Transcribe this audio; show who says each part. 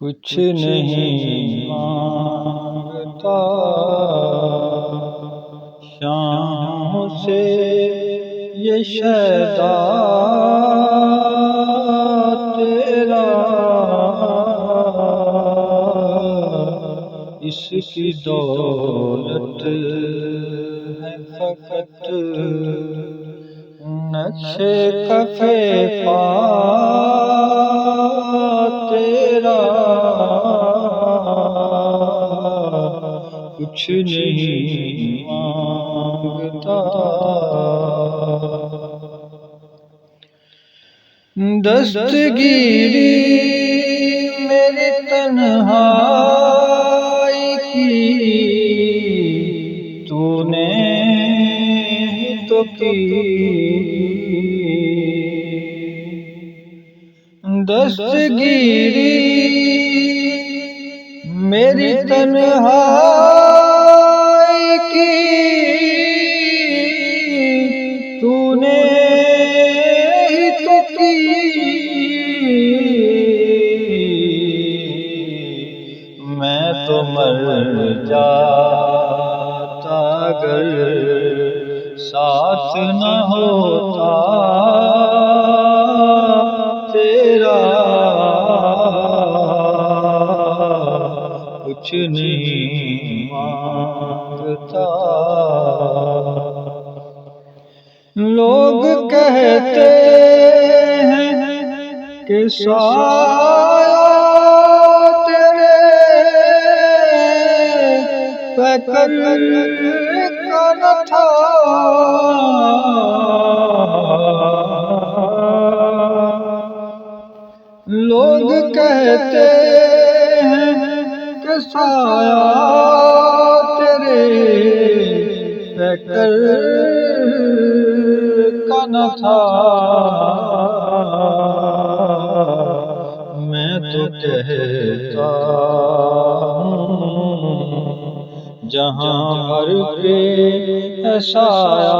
Speaker 1: کچھ نہیں مانگتا شام سے یہ شیدا تیرا، اس کی دولت ہے فقط نقش کف پا تیرا، کچھ نہیں مانگتا۔ دستگیری میری تنہائی کی تو نے ہی تو کی، دستگیری میری تنہائی کی تو نے ہی تو کی، میں تو مر جاتا اگر ساتھ نہ ہوتا تیرا، کچھ نہیں مانگتا۔ لوگ کہتے ہیں کہ سایہ تیرے پیکر کا نہ تھا، لوگ کہتے ہیں کہ سایہ تیرے پیکر کا نہ تھا، میں تو کہتا ہوں جہاں بھر کے سایہ